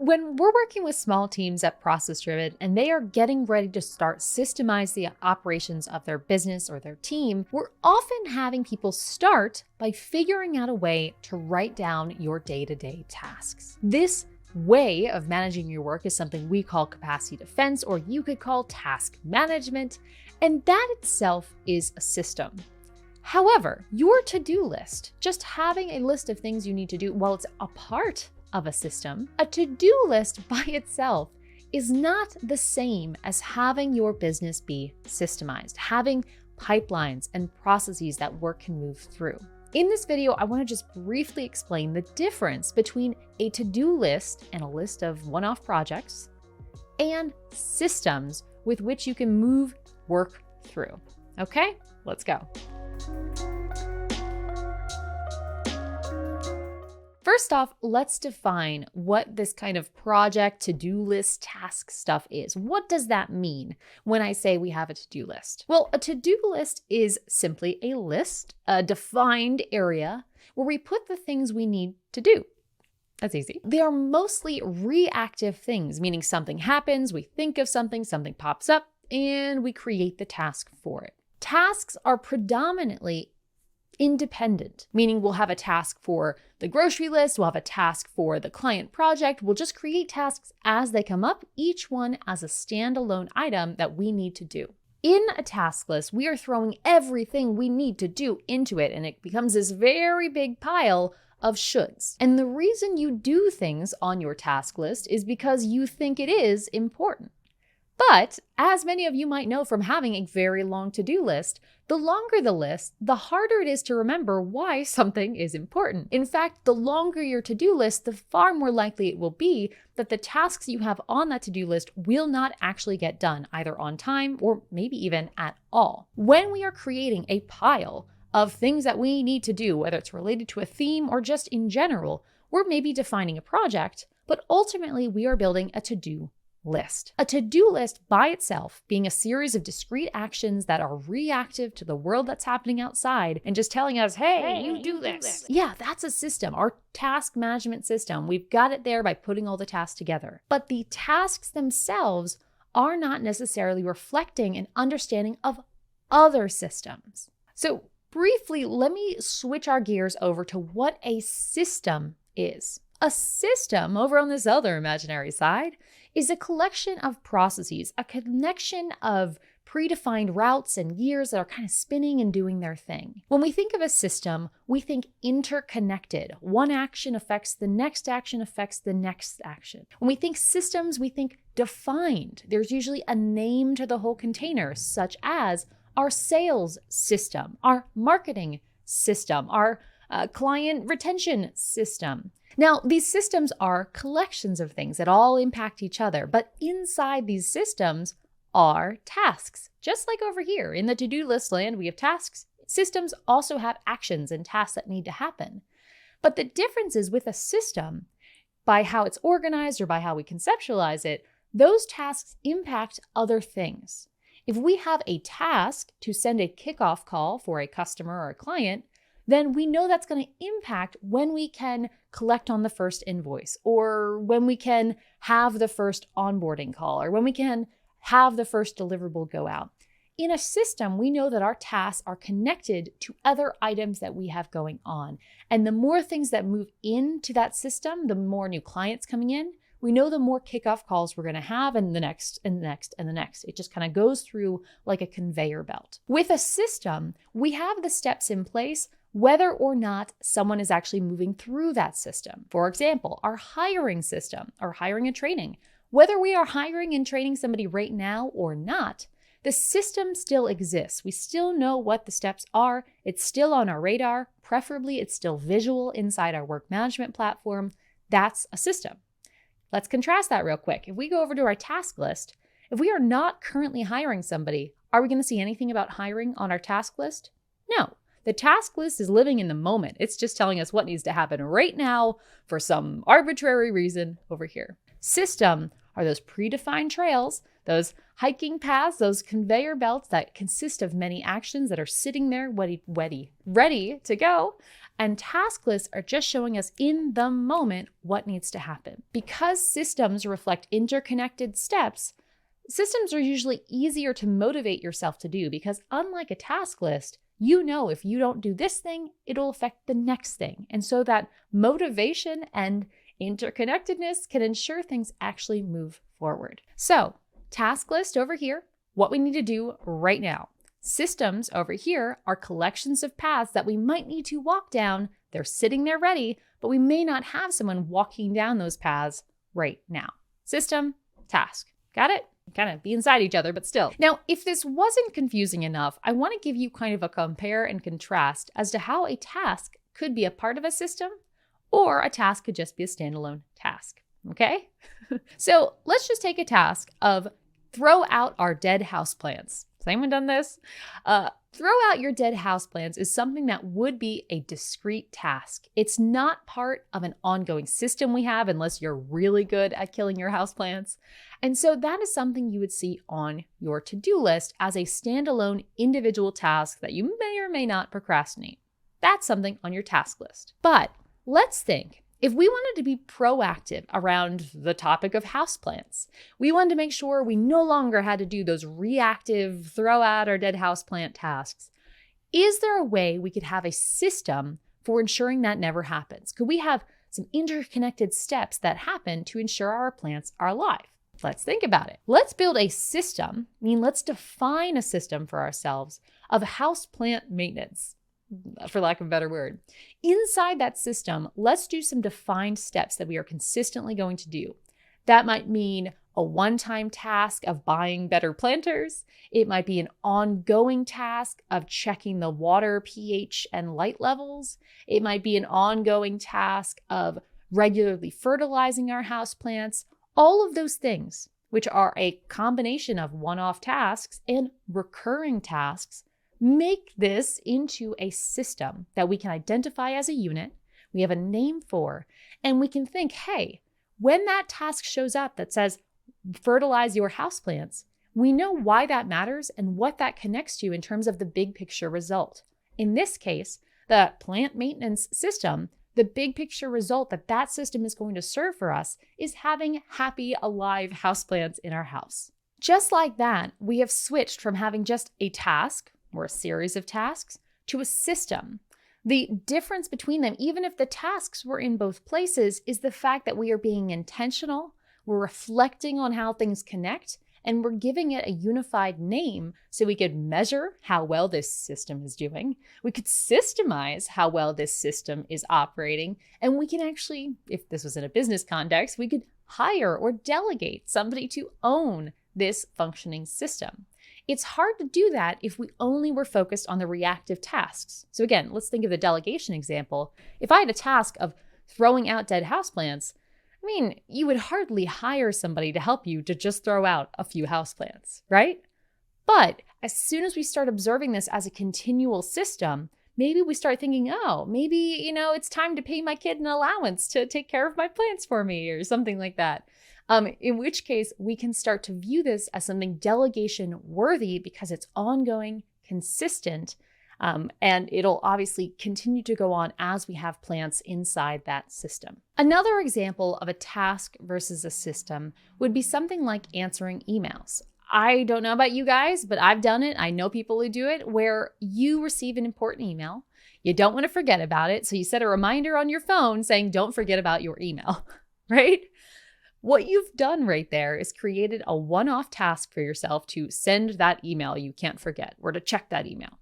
When we're working with small teams at ProcessDriven and they are getting ready to start systemize the operations of their business or their team, we're often having people start by figuring out a way to write down your day-to-day tasks. This way of managing your work is something we call capacity defense, or you could call task management, and that itself is a system. However, your to-do list, just having a list of things you need to do, while it's a part of a system, a to-do list by itself is not the same as having your business be systemized, having pipelines and processes that work can move through. In this video, I want to just briefly explain the difference between a to-do list and a list of one-off projects and systems with which you can move work through. Okay, let's go. First off, let's define what this kind of project, to-do list, task stuff is. What does that mean when I say we have a to-do list? Well, a to-do list is simply a list, a defined area where we put the things we need to do. That's easy. They are mostly reactive things, meaning something happens, we think of something, something pops up, and we create the task for it. Tasks are predominantly independent, meaning we'll have a task for the grocery list, we'll have a task for the client project, we'll just create tasks as they come up, each one as a standalone item that we need to do. In a task list, we are throwing everything we need to do into it, and it becomes this very big pile of shoulds. And the reason you do things on your task list is because you think it is important. But as many of you might know from having a very long to-do list, the longer the list, the harder it is to remember why something is important. In fact, the longer your to-do list, the far more likely it will be that the tasks you have on that to-do list will not actually get done, either on time or maybe even at all. When we are creating a pile of things that we need to do, whether it's related to a theme or just in general, we're maybe defining a project, but ultimately we are building a to-do list. A to-do list by itself being a series of discrete actions that are reactive to the world that's happening outside and just telling us, hey, you do this. Yeah, that's a system, our task management system. We've got it there by putting all the tasks together. But the tasks themselves are not necessarily reflecting an understanding of other systems. So briefly, let me switch our gears over to what a system is. A system, over on this other imaginary side, is a collection of processes, a connection of predefined routes and gears that are kind of spinning and doing their thing. When we think of a system, we think interconnected. One action affects the next action, affects the next action. When we think systems, we think defined. There's usually a name to the whole container, such as our sales system, our marketing system, our client retention system. Now, these systems are collections of things that all impact each other, but inside these systems are tasks. Just like over here in the to-do list land, we have tasks. Systems also have actions and tasks that need to happen. But the difference is with a system, by how it's organized or by how we conceptualize it, those tasks impact other things. If we have a task to send a kickoff call for a customer or a client, then we know that's going to impact when we can collect on the first invoice, or when we can have the first onboarding call, or when we can have the first deliverable go out. In a system, we know that our tasks are connected to other items that we have going on. And the more things that move into that system, the more new clients coming in, we know the more kickoff calls we're going to have, and the next and the next and the next. It just kind of goes through like a conveyor belt. With a system, we have the steps in place whether or not someone is actually moving through that system. For example, our hiring system, or hiring and training. Whether we are hiring and training somebody right now or not, the system still exists. We still know what the steps are. It's still on our radar. Preferably, it's still visual inside our work management platform. That's a system. Let's contrast that real quick. If we go over to our task list, if we are not currently hiring somebody, are we going to see anything about hiring on our task list? No. The task list is living in the moment. It's just telling us what needs to happen right now for some arbitrary reason over here. System are those predefined trails, those hiking paths, those conveyor belts that consist of many actions that are sitting there ready to go. And task lists are just showing us in the moment what needs to happen. Because systems reflect interconnected steps, systems are usually easier to motivate yourself to do because unlike a task list, you know if you don't do this thing, it'll affect the next thing. And so that motivation and interconnectedness can ensure things actually move forward. So, task list over here, what we need to do right now. Systems over here are collections of paths that we might need to walk down. They're sitting there ready, but we may not have someone walking down those paths right now. System, task. Got it? Kind of be inside each other, but still. Now, if this wasn't confusing enough, I want to give you kind of a compare and contrast as to how a task could be a part of a system or a task could just be a standalone task, okay? So let's just take a task of throw out our dead houseplants. Has anyone done this? Throw out your dead houseplants is something that would be a discrete task. It's not part of an ongoing system we have unless you're really good at killing your houseplants. And so that is something you would see on your to-do list as a standalone individual task that you may or may not procrastinate. That's something on your task list. But let's think. If we wanted to be proactive around the topic of houseplants, we wanted to make sure we no longer had to do those reactive throw out our dead houseplant tasks. Is there a way we could have a system for ensuring that never happens? Could we have some interconnected steps that happen to ensure our plants are alive? Let's think about it. Let's build a system, let's define a system for ourselves of houseplant maintenance, for lack of a better word. Inside that system, let's do some defined steps that we are consistently going to do. That might mean a one-time task of buying better planters. It might be an ongoing task of checking the water pH and light levels. It might be an ongoing task of regularly fertilizing our houseplants. All of those things, which are a combination of one-off tasks and recurring tasks, make this into a system that we can identify as a unit, we have a name for, and we can think, hey, when that task shows up that says fertilize your houseplants, we know why that matters and what that connects to in terms of the big picture result. In this case, the plant maintenance system, the big picture result that that system is going to serve for us is having happy, alive houseplants in our house. Just like that, we have switched from having just a task or a series of tasks to a system. The difference between them, even if the tasks were in both places, is the fact that we are being intentional, we're reflecting on how things connect, and we're giving it a unified name so we could measure how well this system is doing, we could systemize how well this system is operating, and we can actually, if this was in a business context, we could hire or delegate somebody to own this functioning system. It's hard to do that if we only were focused on the reactive tasks. So again, let's think of the delegation example. If I had a task of throwing out dead houseplants, you would hardly hire somebody to help you to just throw out a few houseplants, right? But as soon as we start observing this as a continual system, maybe we start thinking, maybe, it's time to pay my kid an allowance to take care of my plants for me or something like that. In which case, we can start to view this as something delegation worthy because it's ongoing, consistent, and it'll obviously continue to go on as we have plants inside that system. Another example of a task versus a system would be something like answering emails. I don't know about you guys, but I've done it. I know people who do it where you receive an important email. You don't want to forget about it. So you set a reminder on your phone saying, don't forget about your email, right? What you've done right there is created a one-off task for yourself to send that email you can't forget or to check that email.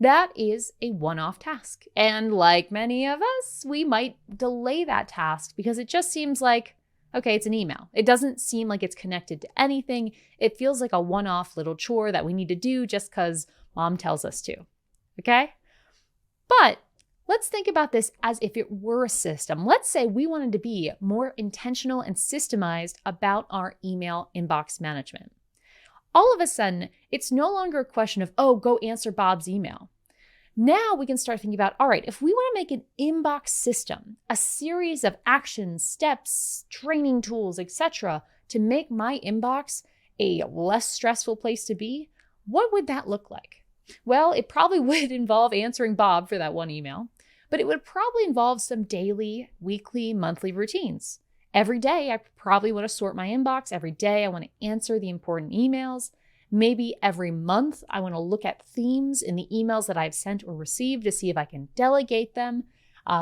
That is a one-off task. And like many of us, we might delay that task because it just seems like, okay, it's an email. It doesn't seem like it's connected to anything. It feels like a one-off little chore that we need to do just because mom tells us to, okay? But let's think about this as if it were a system. Let's say we wanted to be more intentional and systemized about our email inbox management. All of a sudden, it's no longer a question of, go answer Bob's email. Now we can start thinking about, all right, if we want to make an inbox system, a series of actions, steps, training tools, etc., to make my inbox a less stressful place to be, what would that look like? Well, it probably would involve answering Bob for that one email. but it would probably involve some daily, weekly, monthly routines. Every day, I probably want to sort my inbox. Every day, I want to answer the important emails. Maybe every month, I want to look at themes in the emails that I've sent or received to see if I can delegate them.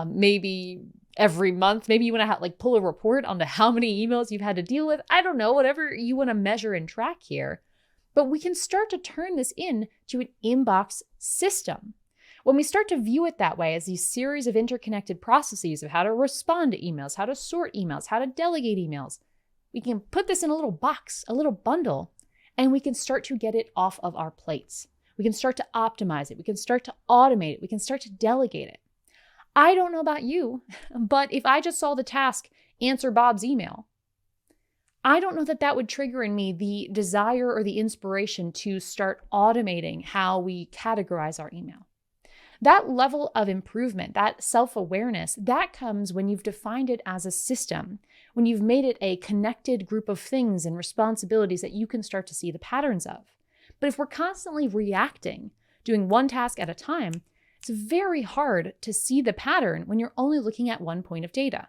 Maybe every month, maybe you want to pull a report on how many emails you've had to deal with. I don't know, whatever you want to measure and track here. But we can start to turn this into an inbox system. When we start to view it that way as these series of interconnected processes of how to respond to emails, how to sort emails, how to delegate emails, we can put this in a little box, a little bundle, and we can start to get it off of our plates. We can start to optimize it. We can start to automate it. We can start to delegate it. I don't know about you, but if I just saw the task, answer Bob's email, I don't know that that would trigger in me the desire or the inspiration to start automating how we categorize our email. That level of improvement, that self-awareness, that comes when you've defined it as a system, when you've made it a connected group of things and responsibilities that you can start to see the patterns of. But if we're constantly reacting, doing one task at a time, it's very hard to see the pattern when you're only looking at one point of data.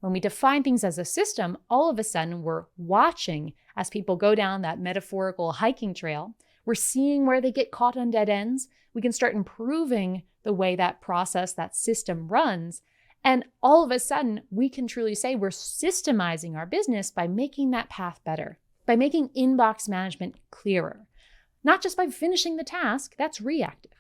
When we define things as a system, all of a sudden we're watching as people go down that metaphorical hiking trail. We're seeing where they get caught on dead ends. We can start improving the way that process, that system runs. And all of a sudden, we can truly say we're systemizing our business by making that path better, by making inbox management clearer. Not just by finishing the task, that's reactive.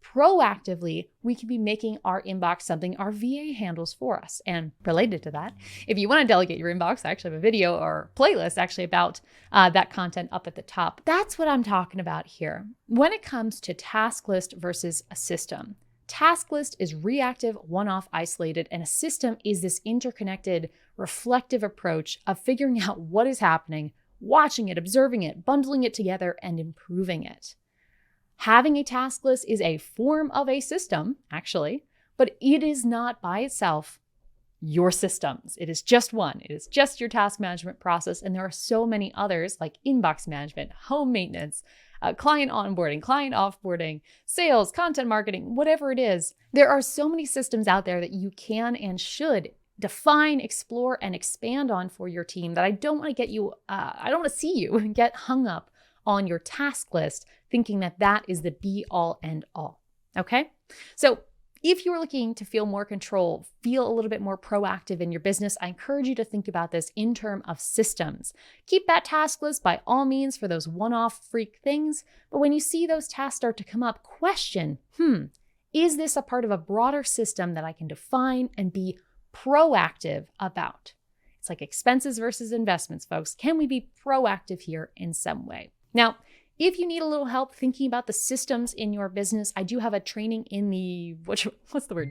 Proactively, we can be making our inbox something our VA handles for us. And related to that, if you want to delegate your inbox, I actually have a video or playlist actually about that content up at the top. That's what I'm talking about here. When it comes to task list versus a system, task list is reactive, one-off, isolated, and a system is this interconnected, reflective approach of figuring out what is happening, watching it, observing it, bundling it together, and improving it. Having a task list is a form of a system, actually, but it is not by itself your systems. It is just one. It is just your task management process. And there are so many others like inbox management, home maintenance, client onboarding, client offboarding, sales, content marketing, whatever it is. There are so many systems out there that you can and should define, explore, and expand on for your team that I don't want to get you, I don't want to see you get hung up on your task list, thinking that that is the be all end all. Okay? So if you're looking to feel more control, feel a little bit more proactive in your business, I encourage you to think about this in terms of systems. Keep that task list by all means for those one-off freak things, but when you see those tasks start to come up, question, is this a part of a broader system that I can define and be proactive about? It's like expenses versus investments, folks. Can we be proactive here in some way? Now, if you need a little help thinking about the systems in your business, I do have a training in the,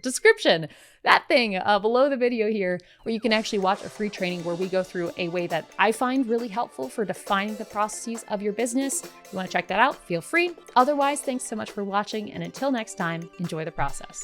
description, that thing below the video here, where you can actually watch a free training where we go through a way that I find really helpful for defining the processes of your business. If you want to check that out, feel free. Otherwise, thanks so much for watching. And until next time, enjoy the process.